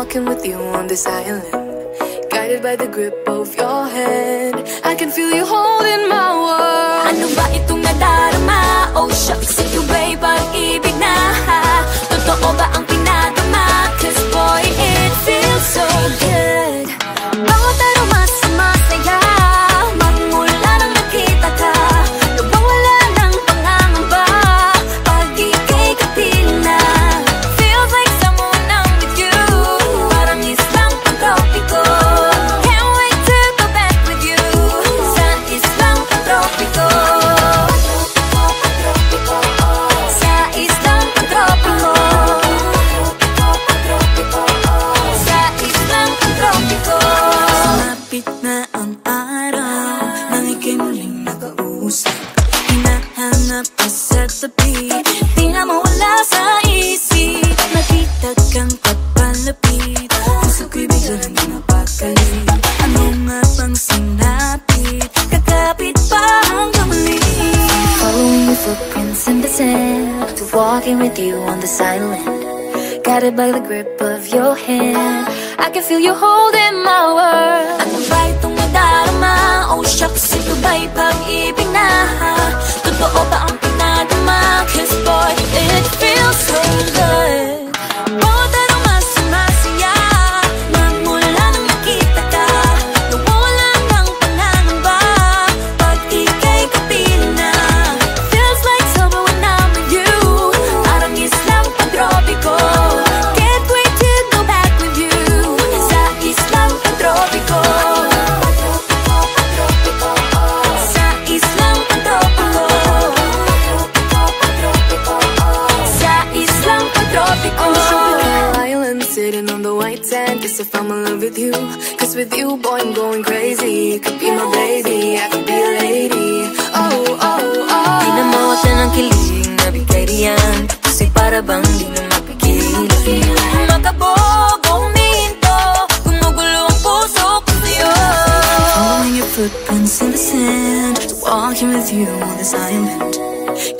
walking with you on this island, guided by the grip of your hand. I can feel you holding my world. Ano ba itong nadarama? Oh shucks, ito ba'y pag-ibig na? Totoo ba ang pinadama? Cause boy, it feels so good. Bawat aroma sumasaya, magmula nang nakita ka. Nawawala ng pangangamba pag ika'y kapiling na. Feels like someone I'm with you, parang islang pantropiko. Can't wait to go back with you sa islang pantropiko. Sa islang pantropiko. Sa islang pantropiko. Sumapit na ang araw nang ika'y muling nakausap. Hinahanap ka sa tabi, di na mawala sa isip. Nakita kang papalapit, puso ko'y biglang napakalip. Ano nga bang sinapit? Kakapit pa hanggang muli. Following your footprints in the sand, to walking with you on this island, guided by the grip of your hand. I can feel you holding my world. Ano ba itong nadarama? Oh shucks, ito ba'y pag-ibig na? Totoo ba ang pinadama? Cause boy, it feels so good. Bawat aroma sumasaya, magmula nang nakita ka. Nawawala ng pangangamba pag ika'y kapiling na. Feels like summer when I'm with you, parang islang pantropiko. Can't wait to go back with you sa islang pantropiko. Sa islang pantropiko. Sa islang pantropiko. On the tropical island, sitting on the white sand, as if I'm in love with you. Cause with you, boy, I'm going crazy. You could be my baby, I could be a lady. Oh, oh, oh. Di na mawala ng kilig na bigay riyan, kasi para bang di na mapigil. Makabog o huminto, gumugulo ang puso ko sa'yo. Following your footprints in the sand, walking with you on this island,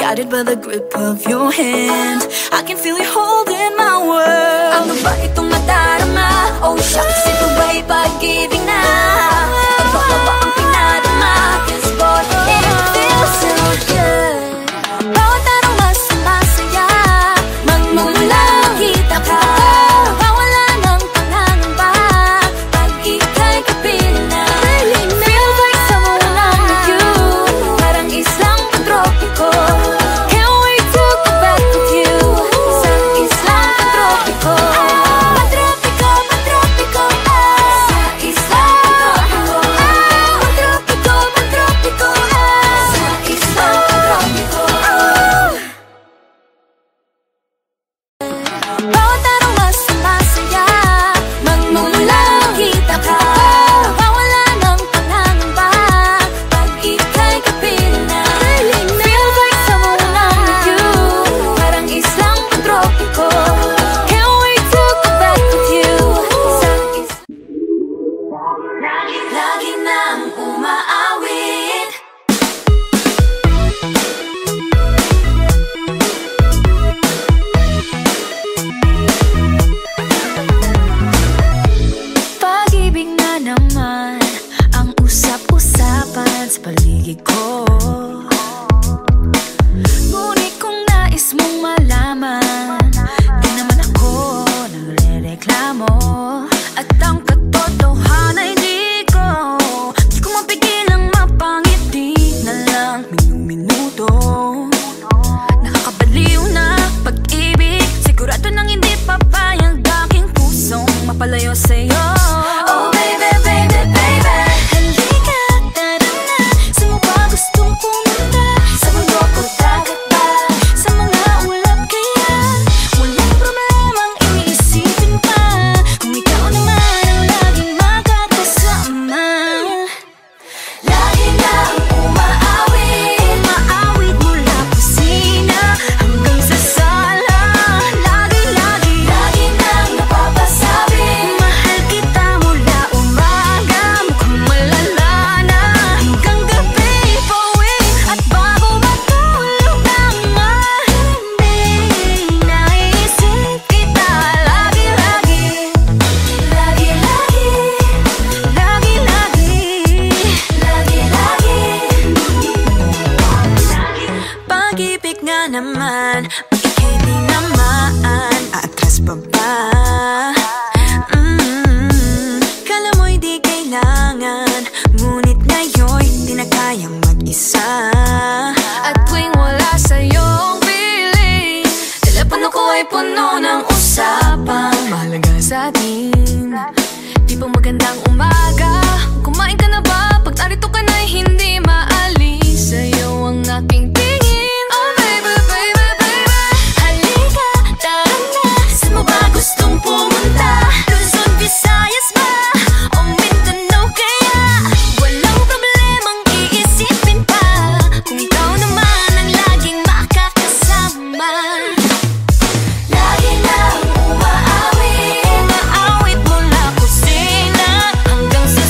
guided by the grip of your hand. I can feel you holding my world. Ano ba itong nadarama? Oh shucks, ito ba'y pag-ibig na? Totoo ba ang pinadama? Cause boy, it feels so good. Bawat aroma sumasaya, magmumula nakita ka. Nawawala ng pangangamba pag ika'y kapiling na. Feels like someone I'm with you, parang islang pantropiko. Can't wait to go back with you sa islang pantropiko. Pantropiko, pantropiko, sa islang pantropiko. Pantropiko, pantropiko, sa islang pantropiko. Bawat aroma sumasaya, magmumula nakita ka. Nawawala ng pangangamba pag ika'y kapiling na. Feels like someone I'm with you, parang islang pantropiko. Can't wait to go back with you sa lagi nang umaawit. Pag-ibig na naman ang usap-usapan sa paligid ko. Ngunit kung nais mong malaman, di naman ako nagre-reklamo. At ang katotohanan ay di ko mapigilang mapangiti na lang minuto. Nakakabaliw na pag-ibig, sigurado nang hindi papayag aking pusong mapalayo sa'yo. Oh baby, baby, baby, halika, tara na. Saan mo ba gustong pumunta? Sa mundo ko, dagat ba? Sa mga ulap kaya? Walang problemang iniisipin pa. Kung ikaw nga naman, pag ika'y di naman aatras pa ba? Kala mo'y di kailangan, ngunit ngayon'y di na kayang mag-isa. At tuwing wala sa'yong piling, telepono ko ay puno ng usapang mahalaga sa atin. Di ba magandang umaga? Kumain ka na ba? Pag narito ka na'y hindi maalis sa'yo ang aking tingin. Oh baby, baby, baby, halika, tara na. Saan mo ba gustong pumunta? Luzon, Visayas ba? O Mindanao kaya? Walang problemang iisipin pa kung ikaw naman ang laging makakasama. Lagi na umaawit mula kusina hanggang sa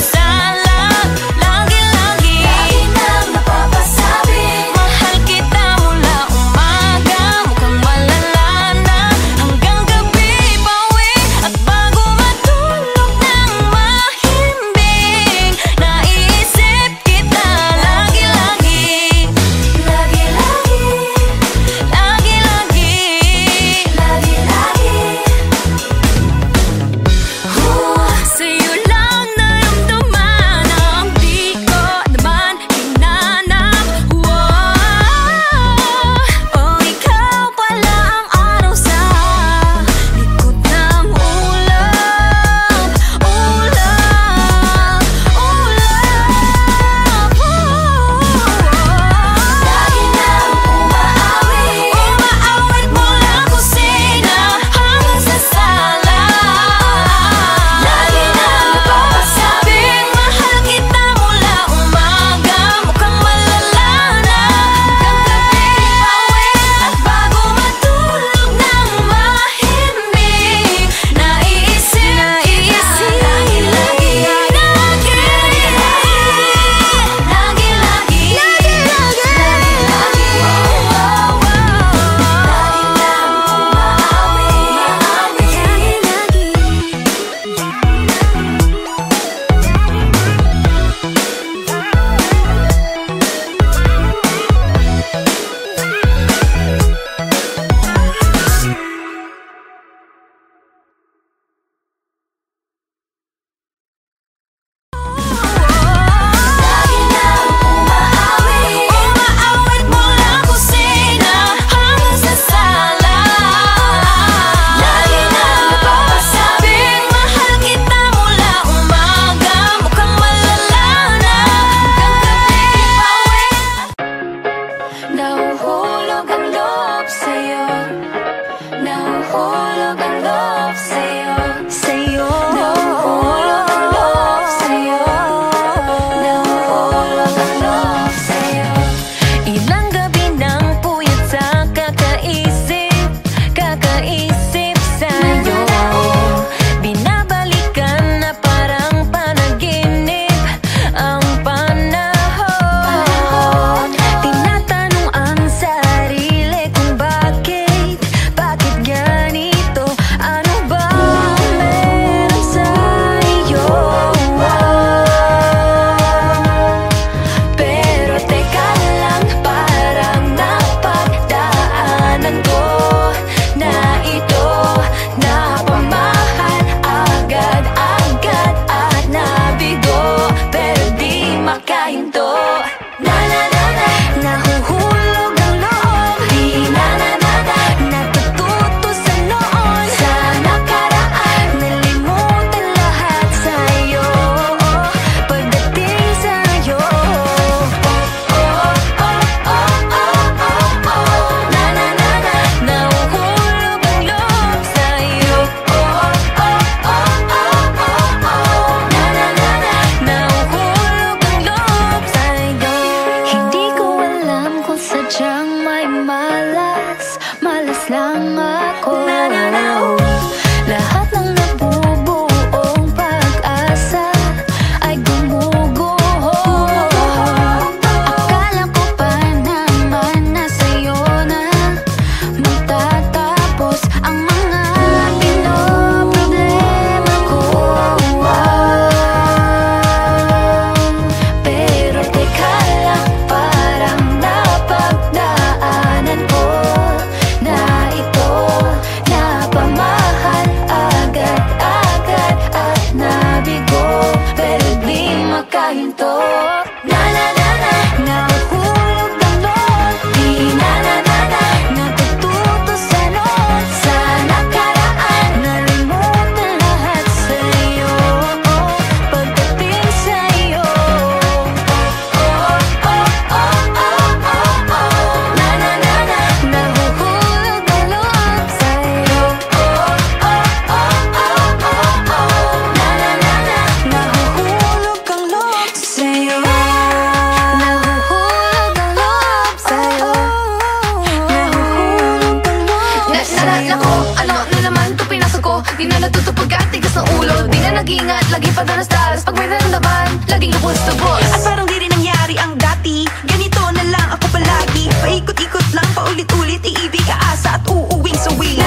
Di na natuto pagkatigas ng ulo. Di na nag-iingat, lagi pa dalas-dalas. Pag may naramdaman, laging lubos-lubos. At parang di rin nangyari ang dati. Ganito na lang ako palagi. Paikot-ikot lang, paulit-ulit. Iibig, aasa at uuwing sawi.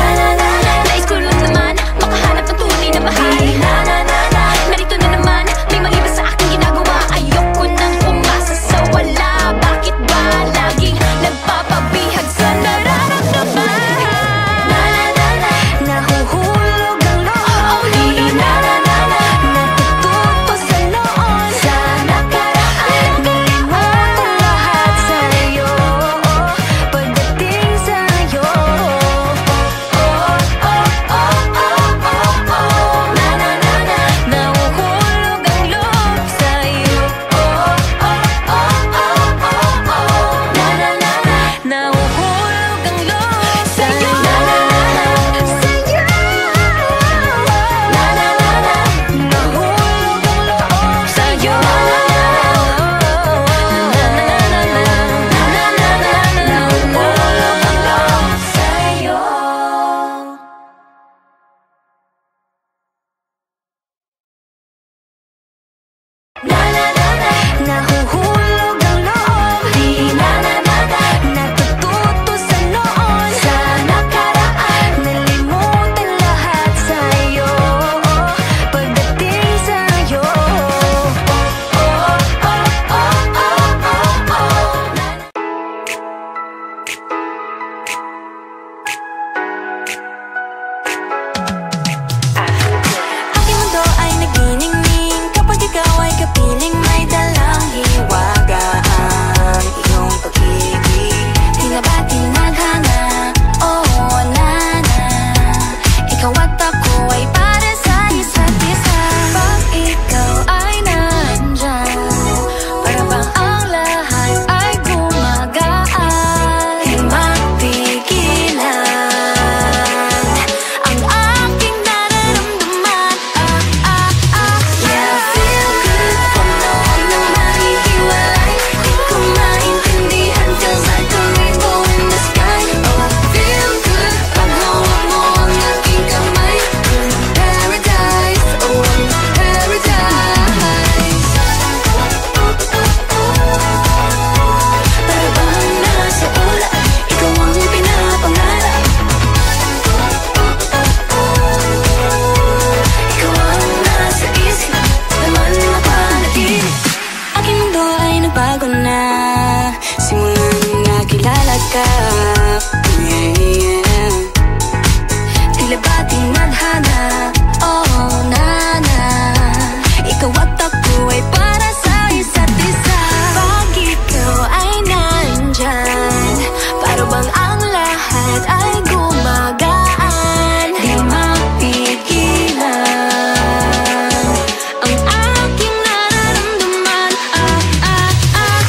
Nais ko lang naman makahanap ng tunay na mahal. Narito na naman, may mali ba sa aking ginagawa? Ayoko nang umasa sa wala. Bakit ba laging nagpapabihag sa nararamdaman? Nahuhulog ang loob. Natututo sa noon. Sa nakaraan, Kalimutan lahat sa'yo. Pagdating sa'yo. Nahuhulog ang loob sa'yo. Nahuhulog ang loob sa'yo. Nahulog ang loob sa'yo. Nahulog ang loob sa'yo. Nahuhulog ang loob. Natututo sa noon. sa nakaraan, Nalimutan lahat sa'yo. Pagdating sa'yo. Aking mundo ay naginingning kapag ikaw ay kapiling may dalang hiwaga ang iyong pag-ibig. di na ba tinadhana? Oo, nana. Ikaw at ako ay para sa isa't isa. Pag ikaw ay nandyan, para bang ang lahat ay gumagaan. Di mapigilan ang aking nararamdaman. Yeah, feel good pag noon na mahihiwalay. Di ko maintindihan, feels like a rainbow in the sky. Oh, I feel good pag hawak mo ang aking kamay. Paradise, oh, paradise. Para bang nasa ulap, ikaw ang pinapangarap. Ikaw ang nasa isip, naman mapanaginip. Aking mundo ay nagbago na simula nung nakilala ka. Yeah. Tila ba tinadhana? Oh, nana. Ikaw at ako ay para sa isa't isa. Pag ikaw ay nandyan, para bang ang lahat ay gumagaan. Di mapigilan ang aking nararamdaman.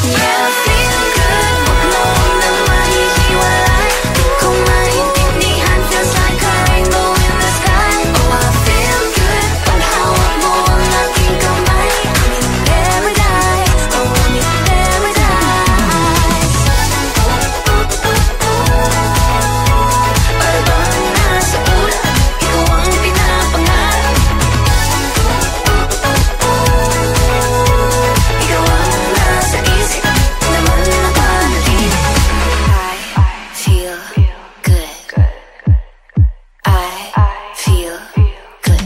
Yeah, feel good pag noon na mahihiwalay. Di ko maintindihan, feels like a rainbow in the sky. Oh, I feel good pag hawak mo ang aking kamay. I'm in paradise, oh, I'm in paradise. Para bang nasa ulap, ikaw ang pinapangarap. Ikaw ang nasa isip, naman napanaginip. I feel good. I feel good.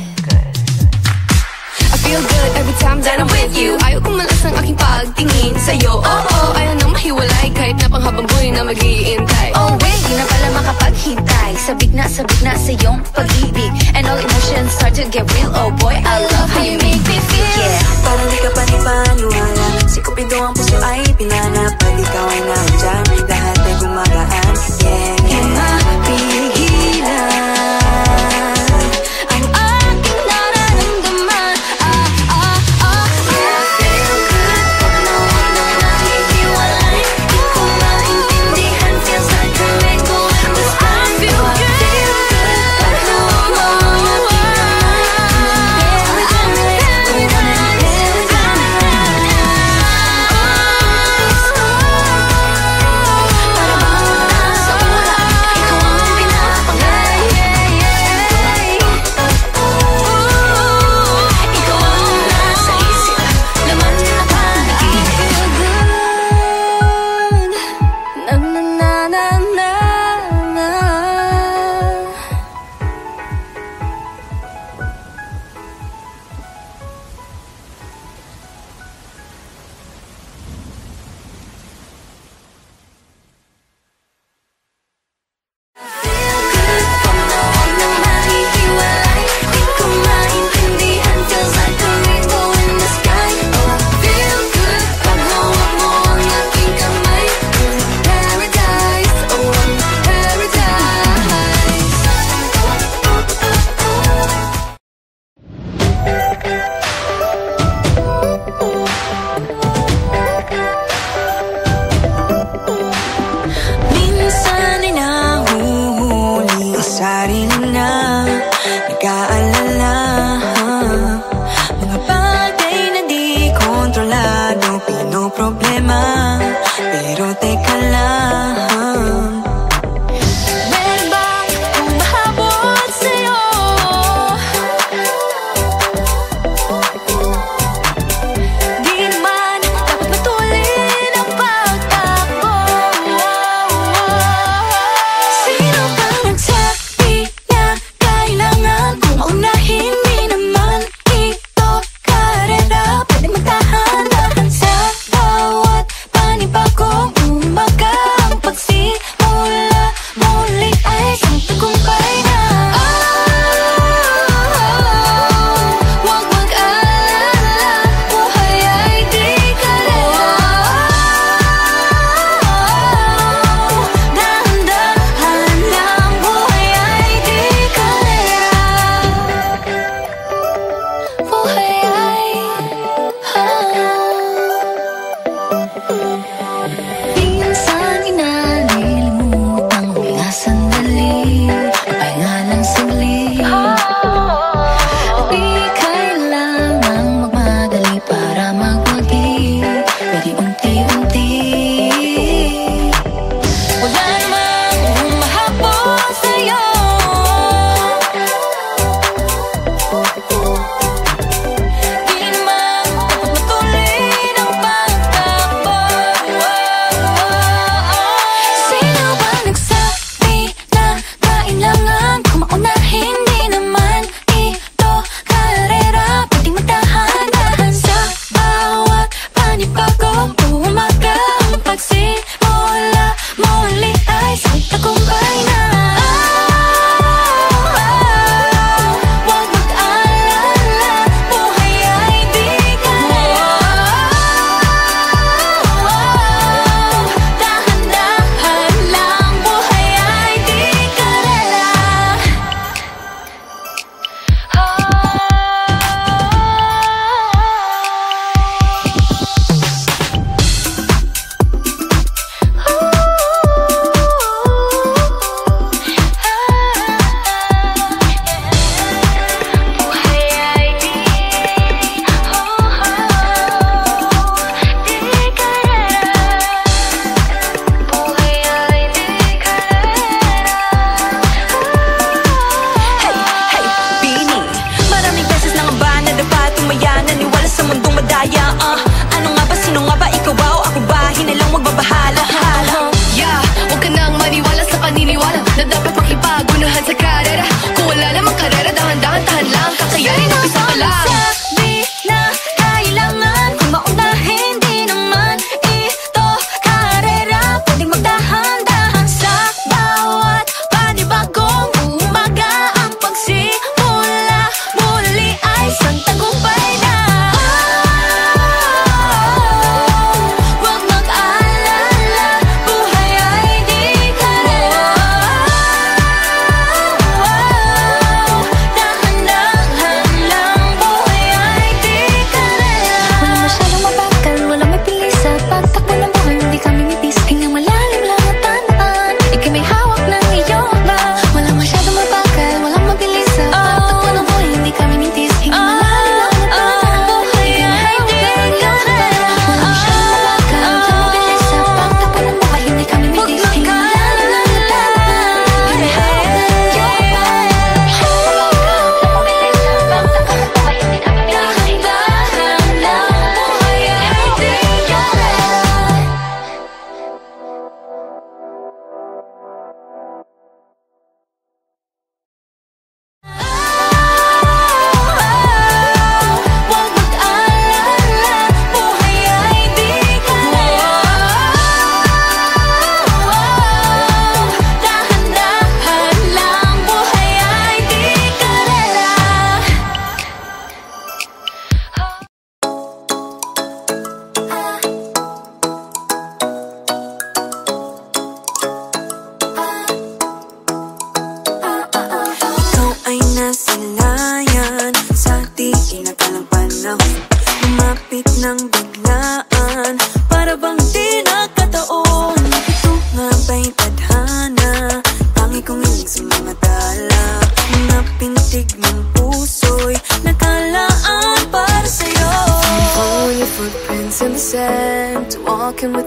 I feel good every time that I'm with you. Ayaw kong malas ang aking pagtingin sa'yo. Oo, ayaw nang mahiwalay kahit na panghabang buhay na mag-iintay. Oh wait, di na pala makapaghintay. Sabik na sa iyong pag-ibig. And all emotions start to get real. Oh boy, I love how you make me feel. Yeah. Parang di ka panipaniwala. Si Cupido ang puso ay pinanap. Pag ikaw ay nandyan, lahat ay gumagaan. Yeah, Di mapigilan ang aking nararamdaman. Yeah, feel good pag noon na mahihiwalay. Di ko maintindihan, feels like a rainbow in the sky. I feel good pag hawak mo ang aking kamay.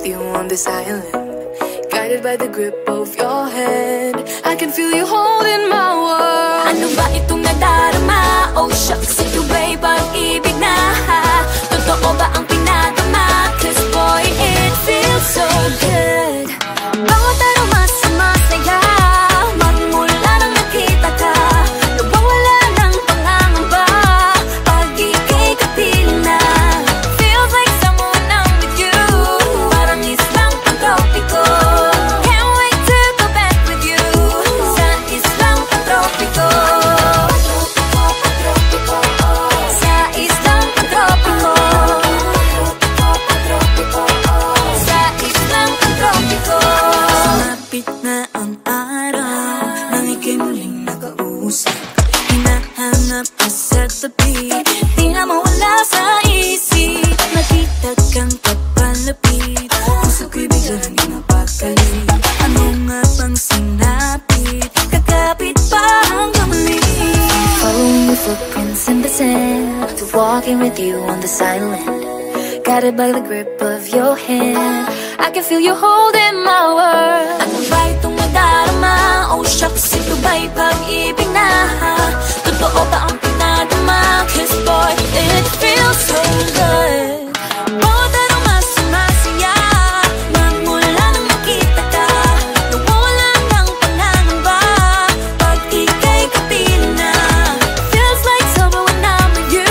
you on this island, guided by the grip of your hand. I can feel you holding my world. Ano ba itong nadarama? Oh shucks, ito ba'y pag-ibig na? Totoo ba ang pinadama? Cause boy, it feels so good. Bawat araw mas masaya, magmula nang nakita ka, nawawala ng pangangamba pag ika'y kapiling na. Feels like someone I'm with you, parang islang pantropiko. Can't wait to go back with you sa islang pantropiko. Sa islang pantropiko. Sa islang pantropiko. Sumapit na ang araw nang ika'y muling nakausap. Hinahanap ka sa tabi, di na mawala sa isip. Nakita kang papalapit, puso ko'y bigla nang napakali. Ano nga bang sinapit, kakapit pa hanggang muli. Following your footprints in the sand, to walking with you on this island, guided by the grip of your hand. I can feel you holding my world. Ano ba itong nadarama? Oh shucks, ito ba'y pag-ibig na? Totoo ba ang pinadama? Cause boy, it feels so good. Bawat araw mas sumasaya, magmula nang makita ka, nawawala ng pangangamba pag ika'y kapiling na. Feels like summer when I'm with you,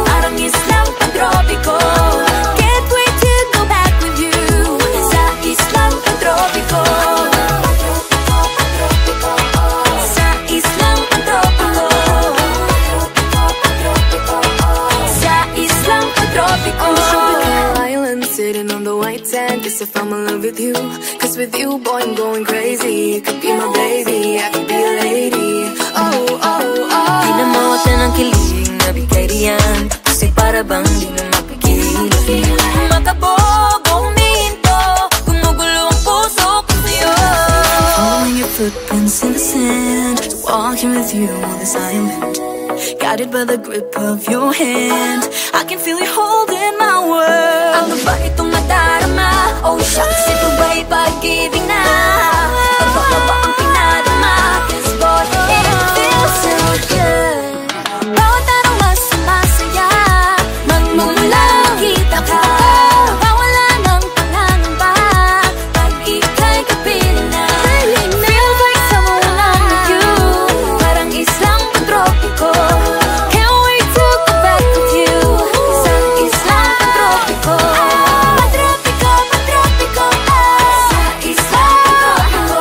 parang islang pantropiko. Can't wait to go back with you sa islang pantropiko. Sa islang pantropiko. Sa islang pantropiko. On the tropical island, sitting on the white sand. Guess if I'm in love with you, cause with you, boy, I'm going crazy. You could be my baby, I could be a lady. Oh, oh, oh. Di na mawala ng kilig na bigay riyan, kasi para bang di na mapigil. Makabog o huminto, gumugulo ang puso ko sa'yo. Following your footprints in the sand, walking with you on this island, guided by the grip of your hand. I can feel you holding my world. Ano ba itong nadarama? Oh shucks, ito ba'y pag-ibig na? Totoo ba ang pinadama? Cause boy, it feels so good. Bawat araw mas masaya, magmumula nakita ka, nawawala ng pangangamba pag ika'y kapiling na. Feels like someone I'm with you, parang islang pantropiko. Can't wait to go back with you sa islang pantropiko. Pantropiko, pantropiko, sa islang pantropiko.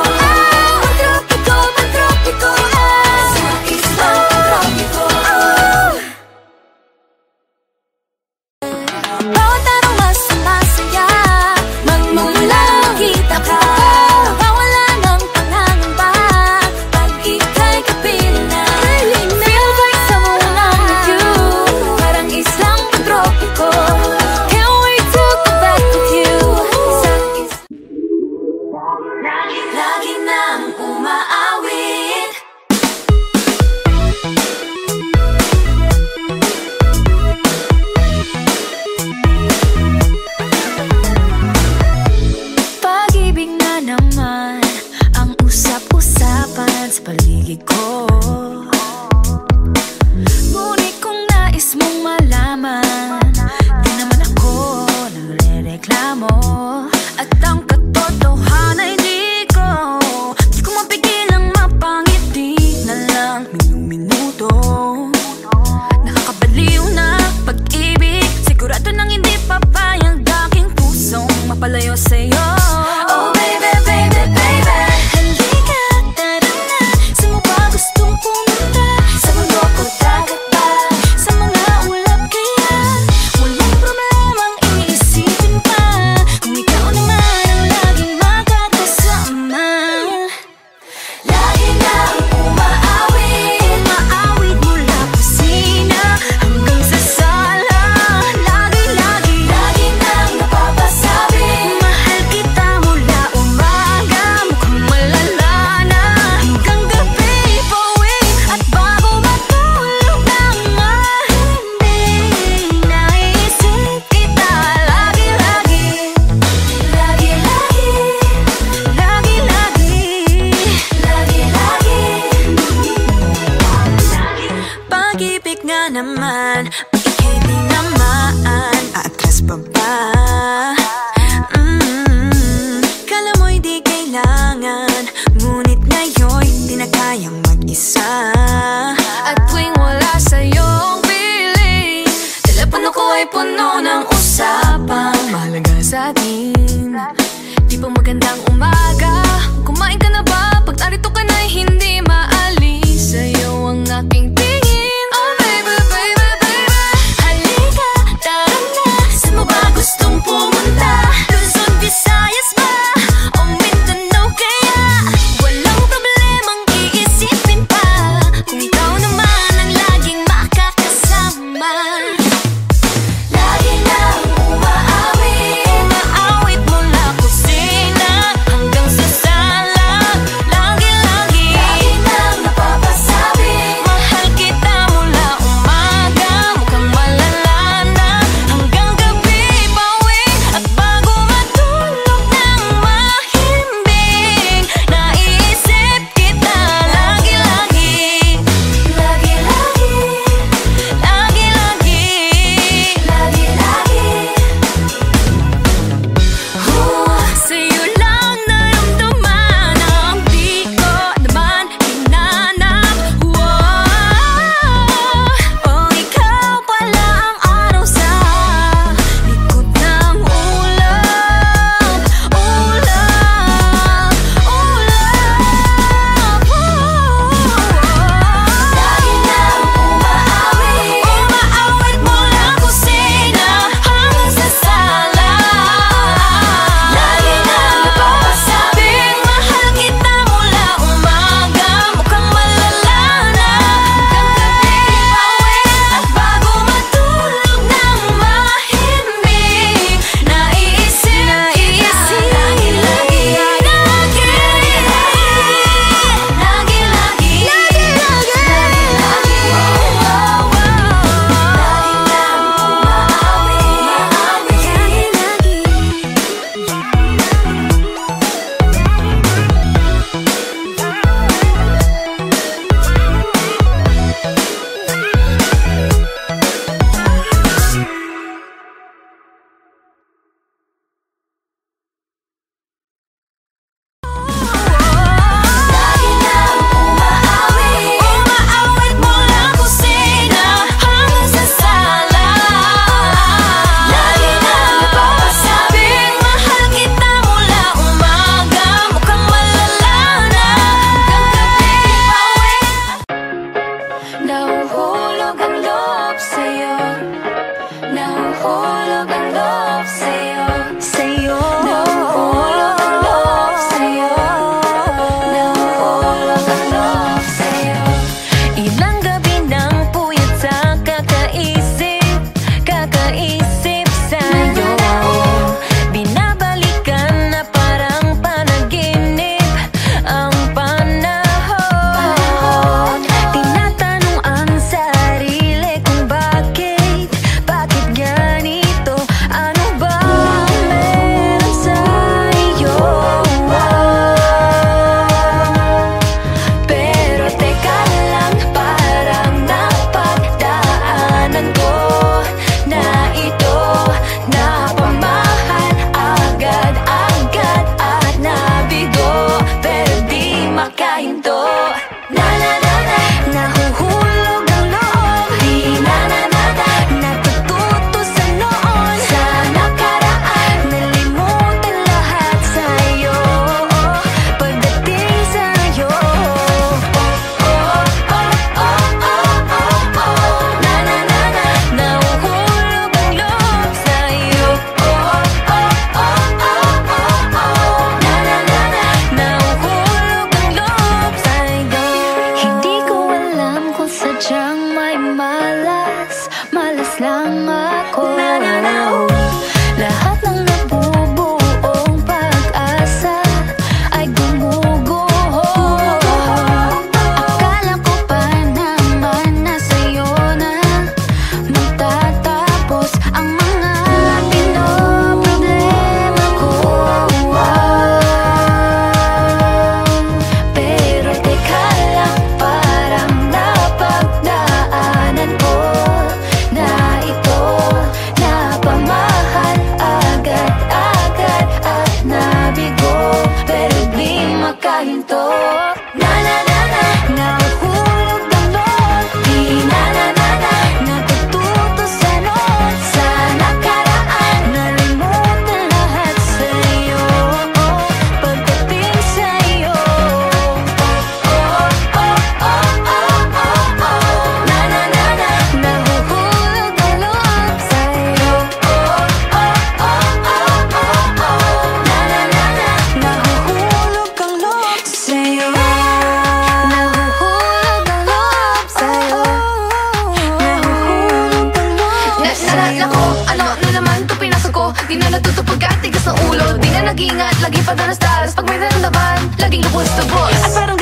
Di na natuto pagkatigas ng ulo. Di na nag-iingat, lagi pa na status. Pag may naramdaman, laging lubos to boss. At parang